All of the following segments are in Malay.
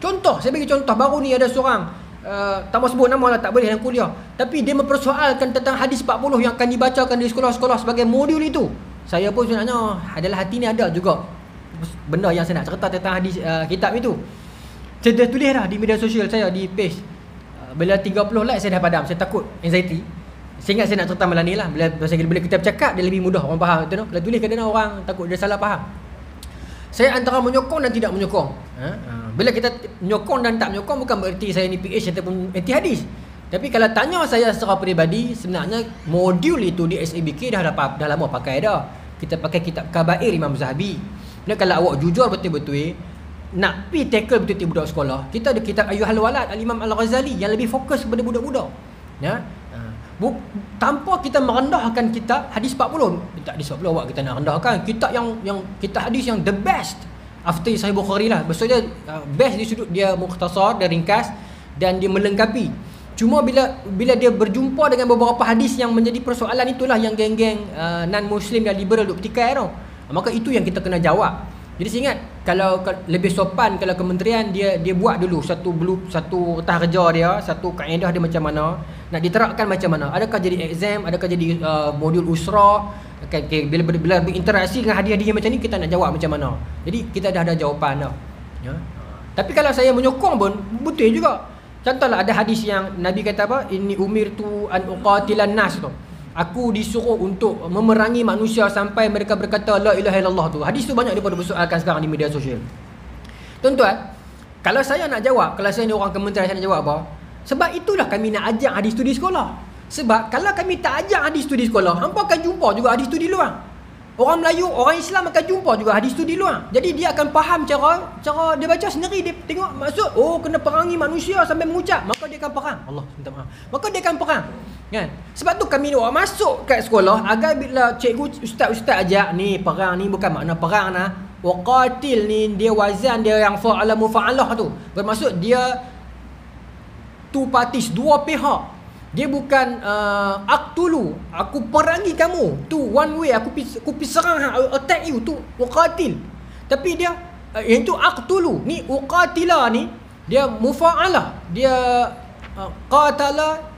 Contoh, saya bagi contoh. Baru ni ada seorang, tak mau sebut nama lah, tak boleh dalam kuliah, tapi dia mempersoalkan tentang hadis 40 yang akan dibacakan di sekolah-sekolah sebagai modul itu. Saya pun sebenarnya adalah hati ni ada juga benda yang saya nak cerita tentang hadis kitab itu. Saya dah tulis dah di media sosial saya, di page. Bila 30 like saya dah padam, saya takut anxiety. Saya ingat saya nak cerita malam ni lah. Bila kita bercakap dia lebih mudah orang faham, betul tak? Bila tulis kadang-kadang orang takut dia salah faham. Saya antara menyokong dan tidak menyokong. Bila kita menyokong dan tak menyokong, bukan bererti saya ni PH ataupun anti hadis. Tapi kalau tanya saya secara peribadi, sebenarnya modul itu di SABK dah lama pakai dah. Kita pakai kitab Kabair Imam Zahabi. Dan kalau awak jujur betul-betul nak pi tackle betul-betul budak sekolah, kita ada kitab Ayyuhal Walad Al-Imam Al-Ghazali yang lebih fokus kepada budak-budak. Ya. Tanpa kita merendahkan kitab hadis 40. Tak hadis 40 awak kita nak rendahkan. Kitab yang kitab hadis yang the best after Sahih Bukhari lah. Maksudnya best di sudut dia mukhtasar, dia ringkas dan dia melengkapi. Cuma bila dia berjumpa dengan beberapa hadis yang menjadi persoalan, itulah yang geng-geng non-Muslim dan liberal duk petikai tau. Maka itu yang kita kena jawab. Jadi saya ingat kalau lebih sopan kalau kementerian dia buat dulu satu tah kerja dia, satu kaedah dia macam mana, nak diterapkan macam mana. Adakah jadi exam, adakah jadi modul usrah. Okay, bila berinteraksi dengan hadiah-hadiah macam ni, kita nak jawab macam mana. Jadi kita dah ada jawapan dah. Ya. Tapi kalau saya menyokong pun betul juga. Contohlah ada hadis yang Nabi kata apa? Inni umirtu an uqatilan nas tu. Aku disuruh untuk memerangi manusia sampai mereka berkata la ilaha illallah tu. Hadis tu banyak daripada bersoalkan sekarang di media sosial. Tuan-tuan, kalau saya nak jawab, kalau saya ni orang kementerian, saya nak jawab apa? Sebab itulah kami nak ajak hadis tu di sekolah. Sebab kalau kami tak ajak hadis tu di sekolah, hampa akan jumpa juga hadis tu di luar. Orang Melayu, orang Islam akan jumpa juga hadis tu di luar. Jadi dia akan faham cara dia baca sendiri. Dia tengok maksud, oh kena perangi manusia sampai mengucap, maka dia akan perang. Allah minta maaf. Maka dia akan perang. Kan? Sebab tu kami orang masuk kat sekolah agar bila cikgu ustaz-ustaz ajak ni perang ni bukan makna perang nah. Waqatil ni dia wazan dia yang fa'ala mufa'alah tu. Bermaksud dia two parties, dua pihak. Dia bukan aqtulu, aku perangi kamu. Tu one way, aku pi serang, attack you, tu uqatil. Tapi dia yang tu aqtulu. Ni uqatila ni dia mufa'alah. Dia qatala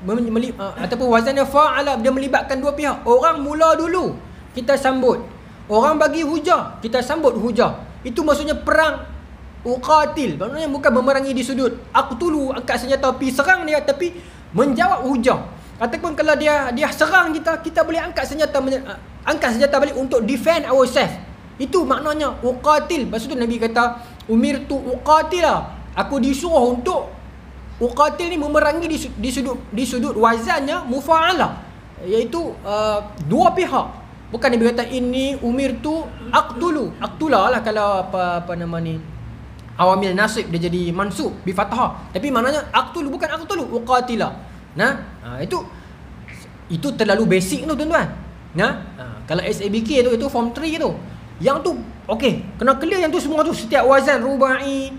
ataupun wazannya fa'ala, dia melibatkan dua pihak. Orang mula dulu, kita sambut. Orang bagi hujah, kita sambut hujah. Itu maksudnya perang uqatil. Maksudnya bukan memerangi di sudut aqtulu, angkat senjata pi serang dia, tapi menjawab hujah. Ataupun kalau dia serang kita boleh angkat senjata balik untuk defend ourselves. Itu maknanya uqatil. Maksud tu Nabi kata umirtu uqatila, aku disuruh untuk uqatil ni memerangi di sudut wazannya mufa'alah, iaitu dua pihak. Bukan Nabi kata inni umirtu aqtula lah kalau apa nama ni awamil nasib dia jadi mansub bi fathah, tapi maknanya aqtulu bukan aqtulu, uqatila. Nah, itu terlalu basic tu tuan-tuan. Nah, kalau SABK tu itu form 3 tu. Yang tu okey, kena clear yang tu semua tu, setiap wazan rubai,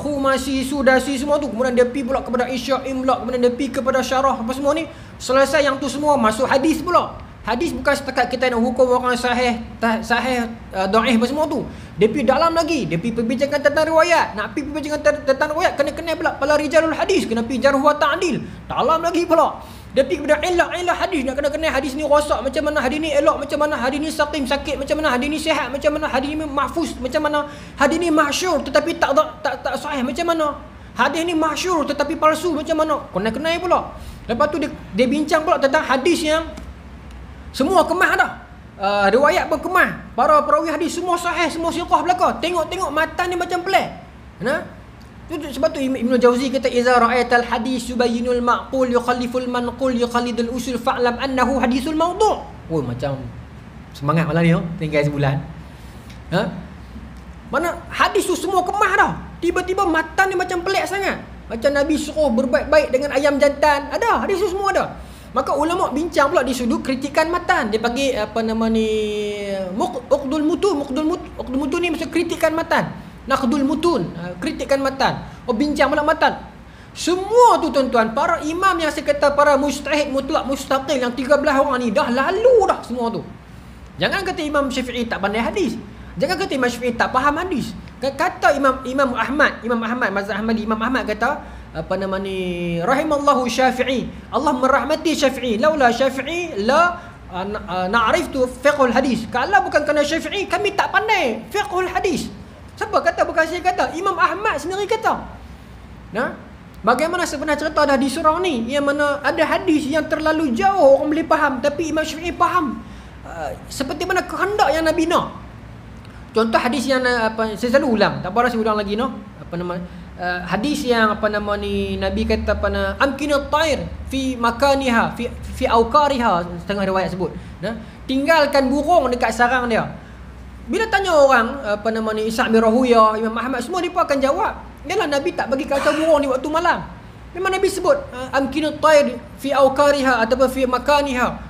khumasi, sudasi semua tu. Kemudian dia pi pula kepada isya' imla', kemudian dia pi kepada syarah apa semua ni. Selesai yang tu semua masuk hadis pula. Hadis bukan setakat kita nak hukum orang sahih, dhaif apa semua tu. Dia pergi dalam lagi, dia pergi perbincangan tentang riwayat. Nak pergi perbincangan tentang riwayat, kena pula pada rijalul hadis, kena pergi jarh wa ta'dil. Dalam lagi pula. Dia pergi kepada illah hadis, nak kena hadis ni rosak macam mana, hadis ni elok macam mana, hadis ni saqim sakit macam mana, hadis ni sihat macam mana, hadis ni mahfuz macam mana, hadis ni masyhur tetapi tak sahih macam mana, hadis ni masyhur tetapi palsu macam mana. Kena pula. Lepas tu dia bincang pula tentang hadis yang semua kemah dah. Riwayat pun kemah. Para perawi hadis semua sahih, semua siqah belaka. Tengok matan dia macam pelik. Nah. Sebab tu Ibn Jauzi kata iza ra'aital hadis yubayyinul ma'qul yukhalliful manqul yukhallidul usul fa'lam annahu hadisul mawdu'. Oh, macam semangat malam ni tinggal sebulan. Mana hadis tu semua kemah dah. Tiba-tiba matan dia macam pelik sangat. Macam Nabi suruh berbaik-baik dengan ayam jantan. Ada, hadis tu semua ada. Maka ulama bincang pula di sudut kritikan matan. Dia panggil apa nama ni, uqdul mutun ni maksud kritikan matan. Naqdul mutun, kritikan matan. Bincang pula matan. Semua tu tuan-tuan, para imam yang saya kata para mujtahid mutlak mustaqil yang 13 orang ni dah lalu semua tu. Jangan kata Imam Syafi'i tak pandai hadis. Jangan kata Imam Syafi'i tak faham hadis. Kata Imam Ahmad mazhab Ahmadi, Imam Ahmad kata rahimallahu Syafi'i, Allah merahmati Syafi'i, laula Syafi'i la na'riftu fiqhul hadis. Kalau bukan kerana Syafi'i, kami tak pandai fiqhul hadis. Siapa kata? Bukan saya kata, Imam Ahmad sendiri kata. Bagaimana sebenarnya cerita dah di surau ni, yang mana ada hadis yang terlalu jauh orang boleh faham, tapi Imam Syafi'i faham seperti mana kehendak yang Nabi nak. Contoh hadis yang saya selalu ulang, tak apa saya ulang lagi hadis yang Nabi kata amkinut tair fi makaniha fi awqariha, setengah riwayat sebut, tinggalkan burung dekat sarang dia. Bila tanya orang Ishaq bin Rahuya, Imam Ahmad, semua mereka akan jawab, yalah Nabi tak bagi kacau burung di waktu malam. Memang Nabi sebut amkinut tair fi awqariha ataupun fi makaniha,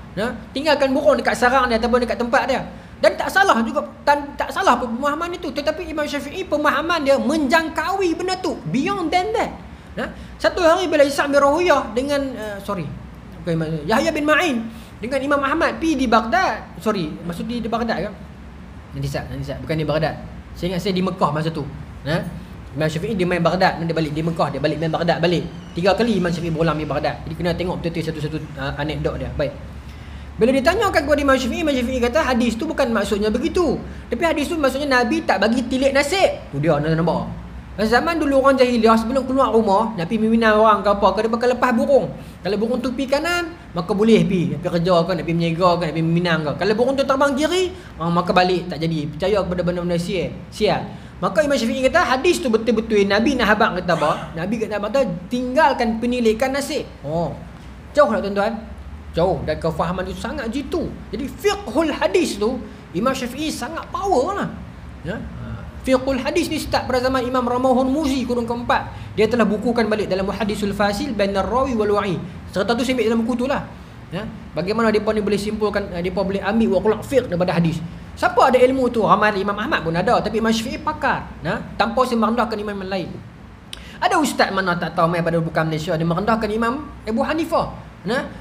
tinggalkan burung dekat sarang dia ataupun dekat tempat dia. Dan tak salah juga, tak salah pemahaman itu. Tetapi Imam Syafi'i pemahaman dia menjangkaui benda tu, beyond than that. Satu hari bila Ishaq bin Rahuya dengan Yahya bin Ma'in dengan Imam Ahmad pergi di Baghdad. Maksud di Baghdad kan? Nanti bukan di Baghdad. Saya ingat saya di Mekah masa tu. Imam Syafi'i dia main Baghdad, dia balik di Mekah, dia balik main Baghdad balik. 3 kali Imam Syafi'i berulang di Baghdad. Jadi kena tengok betul-betul satu-satu anekdot dia. Baik. Bila ditanyakan kepada Imam Syafi'i kata hadis tu bukan maksudnya begitu. Tapi hadis tu maksudnya Nabi tak bagi tilik nasib. Tu dia nak nampak. Zaman dulu orang jahiliah sebelum keluar rumah, Nabi meminang orang ke apa, dia bakal lepas burung. Kalau burung tu pergi kanan, maka boleh pergi kerja ke, nak pergi meniaga ke, nak pergi meminang ke. Kalau burung tu terbang kiri, maka balik, tak jadi. Percaya kepada benda-benda sial. Maka Imam Syafi'i kata hadis tu betul-betul Nabi nak habaq kata apa? Nabi kata tinggalkan penilikan nasib. Jauh tak tuan-tuan? Jauh, dan kefahaman itu sangat jitu. Jadi fiqhul hadis tu Imam Syafi'i sangat power lah. Fiqhul hadis ni start pada zaman Imam Ramahun Muzi kurun keempat. Dia telah bukukan balik dalam Muhaddisul Fasil bainar rawi wal wa'i. Serta tu saya ambil dalam buku tu lah. Bagaimana depa ni boleh simpulkan, depa boleh ambil waqul fiqh daripada hadis. Siapa ada ilmu tu? Ramal Imam Ahmad pun ada, tapi Imam Syafi'i pakar. Tanpa saya merendahkan imam lain. Ada ustaz mana tak tahu mai pada bukan Malaysia dia merendahkan Imam Abu Hanifah.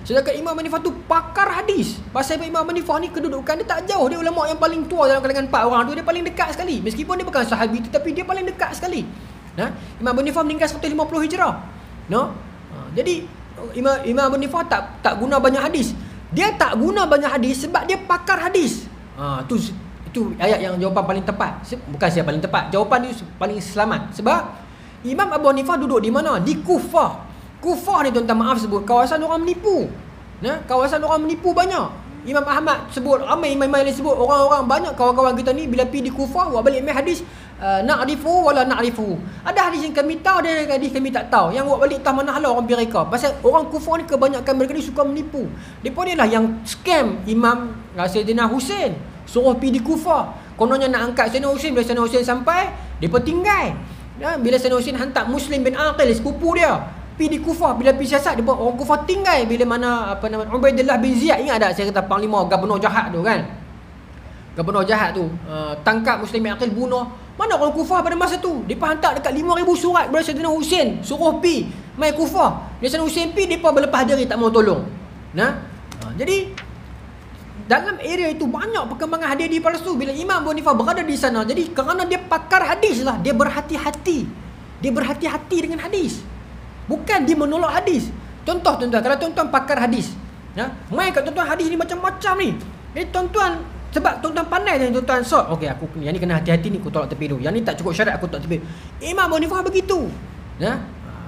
Sedangkan Imam Hanifah tu pakar hadis. Pasal Imam Hanifah ni kedudukan dia tak jauh, dia ulama yang paling tua dalam kalangan 4 orang tu, dia paling dekat sekali. Meskipun dia bukan sahabi tetapi dia paling dekat sekali. Imam Hanifah meninggal 150 Hijrah. Jadi Imam Hanifah tak guna banyak hadis. Dia tak guna banyak hadis sebab dia pakar hadis. Itu ayat yang jawapan paling tepat. Bukan saya paling tepat, jawapan dia paling selamat. Sebab Imam Abu Hanifah duduk di mana? Di Kufah. Kufah ni tuan-tuan, maaf sebut, kawasan orang menipu. Kawasan orang menipu banyak. Imam Ahmad sebut, ramai imam-imam lain sebut, orang-orang banyak kawan-kawan kita ni bila pergi di Kufah, buat balik main hadis na'rifu wala na'rifu. Ada hadis yang kami tahu, ada hadis kami tak tahu. Yang buat balik tak mana halau orang pergi reka. Pasal orang Kufah ni kebanyakan mereka ni suka menipu. Depa ni lah yang scam Imam Sayyidina Husain, suruh pergi di Kufah. Kononnya nak angkat Sayyidina Husain, bila Sayyidina Husain sampai, depa tinggal. Bila Sayyidina Husain hantar Muslim bin Aqil, sepupu dia, pergi di Kufah. Bila pergi siasat, orang Kufah tinggal. Bila mana Ubaidillah bin Ziyad, ingat tak saya kata panglima gubernur jahat tu kan, gubernur jahat tu tangkap Muslim bin Aqil, bunuh. Mana orang Kufah pada masa tu? Dia hantar dekat 5,000 surat kepada Sayyidina Husain, suruh pergi mai Kufah. Bila Sayyidina Husain pergi, dia berlepas diri, tak mau tolong. Jadi dalam area itu banyak perkembangan hadis palsu bila Imam Abu Hanifah berada di sana. Jadi kerana dia pakar hadis lah, dia berhati-hati. Dia berhati-hati dengan hadis. Bukan dia menolak hadis. Contoh tuan-tuan, kalau tuan-tuan pakar hadis, main kat tuan-tuan hadis ni macam-macam ni. Tuan-tuan, sebab tuan-tuan pandai dan tuan-tuan sort. Okey, aku yang ni kena hati-hati ni, aku tolak tepi dulu. Yang ni tak cukup syarat, aku tolak tepi. Imam Abu Hanifah begitu.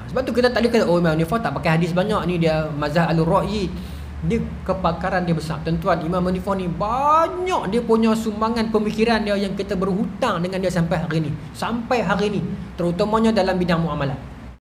Sebab tu kita tak boleh kata Imam Abu Hanifah tak pakai hadis banyak, ni dia mazhab al-ra'yi. Dia kepakaran dia besar. Tuan-tuan, Imam Abu Hanifah ni banyak dia punya sumbangan pemikiran dia yang kita berhutang dengan dia sampai hari ni. Sampai hari ni, terutamanya dalam bidang muamalah.